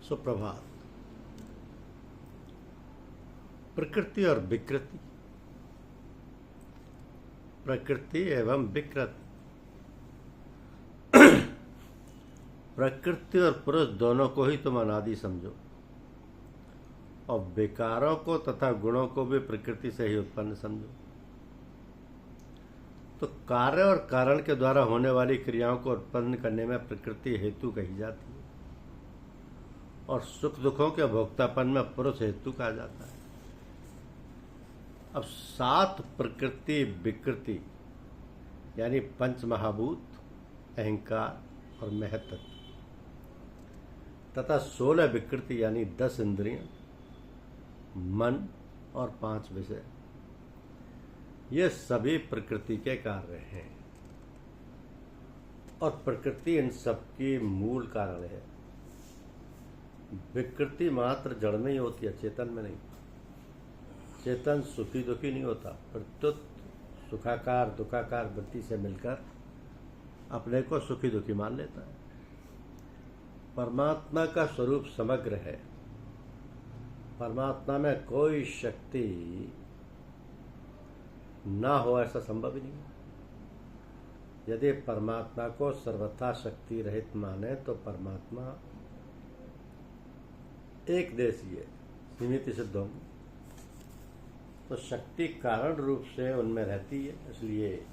सुप्रभात। प्रकृति और विकृति, प्रकृति एवं विकृति। प्रकृति और पुरुष दोनों को ही तुम अनादि समझो और विकारों को तथा गुणों को भी प्रकृति से ही उत्पन्न समझो। तो कार्य और कारण के द्वारा होने वाली क्रियाओं को उत्पन्न करने में प्रकृति हेतु कही जाती है और सुख दुखों के भोक्तापन में पुरुष हेतु कहा जाता है। अब 7 प्रकृति विकृति यानी पंच महाभूत, अहंकार और महत्त्व तथा 16 विकृति यानी 10 इंद्रियां, मन और 5 विषय, ये सभी प्रकृति के कार्य हैं और प्रकृति इन सबकी मूल कारण है। विकृति मात्र जड़ में ही होती है, चेतन में नहीं। चेतन सुखी दुखी नहीं होता, प्रत्युत सुखाकार दुखाकार वृत्ति से मिलकर अपने को सुखी दुखी मान लेता है। परमात्मा का स्वरूप समग्र है। परमात्मा में कोई शक्ति ना हो ऐसा संभव ही नहीं। यदि परमात्मा को सर्वथा शक्ति रहित माने तो परमात्मा एक देशीय है, सीमित सिद्ध होंगे। तो शक्ति कारण रूप से उनमें रहती है, इसलिए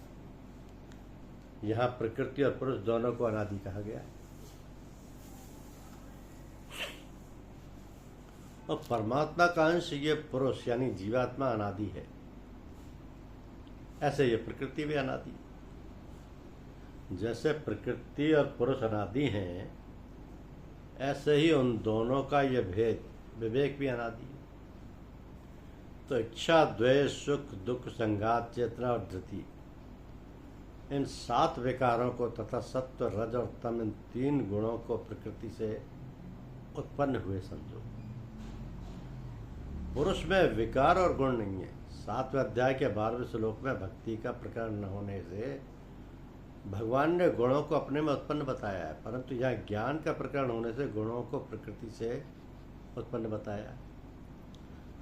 यहां प्रकृति और पुरुष दोनों को अनादि कहा गया है। और परमात्मा का अंश ये पुरुष यानी जीवात्मा अनादि है, ऐसे ये प्रकृति भी अनादि है। जैसे प्रकृति और पुरुष अनादि हैं, ऐसे ही उन दोनों का ये भेद विवेक भी अनादि है। तो इच्छा, द्वेष, सुख, दुख, संघात, चेतना और धृति, इन 7 विकारों को तथा सत्व, रज और तम, इन 3 गुणों को प्रकृति से उत्पन्न हुए समझो। पुरुष में विकार और गुण नहीं है। 7वें अध्याय के 12वें श्लोक में भक्ति का प्रकरण न होने से भगवान ने गुणों को अपने में उत्पन्न बताया है, परंतु यहाँ ज्ञान का प्रकरण होने से गुणों को प्रकृति से उत्पन्न बताया है।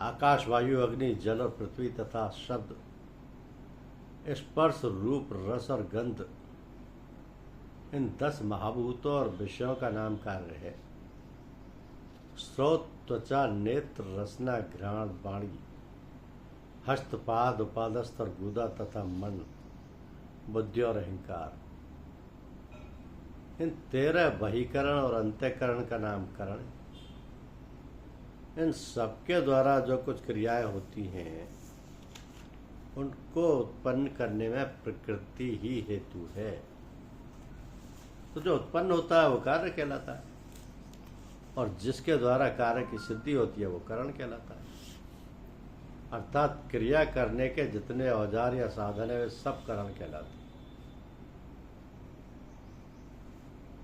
आकाश, वायु, अग्नि, जल और पृथ्वी तथा शब्द, स्पर्श, रूप, रस और गंध, इन 10 महाभूतों और विषयों का नाम कार्य है। श्रोत, त्वचा, नेत्र, रसना, घ्राण, वाणी, हस्तपाद, उपादस्थ और गुदा तथा मन, बुद्धि और अहंकार, इन 13 बहिकरण और अंतःकरण का नाम करण। इन सबके द्वारा जो कुछ क्रियाएं होती हैं उनको उत्पन्न करने में प्रकृति ही हेतु है। तो जो उत्पन्न होता है वो कार्य कहलाता है और जिसके द्वारा कार्य की सिद्धि होती है वो करण कहलाता है। अर्थात क्रिया करने के जितने औजार या साधन है वे सब करण कहलाते हैं।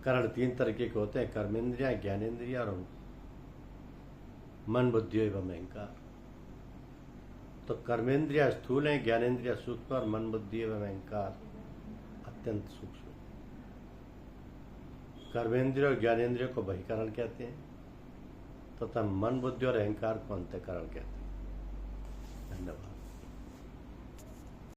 करण 3 तरीके के होते हैं, कर्मेंद्रिया, ज्ञानेंद्रिया और मन, बुद्धि एवं अहंकार। तो कर्मेंद्रिया स्थूल हैं, ज्ञानेंद्रिया सूक्ष्म और मन, बुद्धि एवं अहंकार अत्यंत सूक्ष्म। कर्मेंद्रिय और ज्ञानेंद्रियों को बहिकरण कहते हैं तथा मन, बुद्धि और अहंकार को अंतःकरण कहते हैं। धन्यवाद।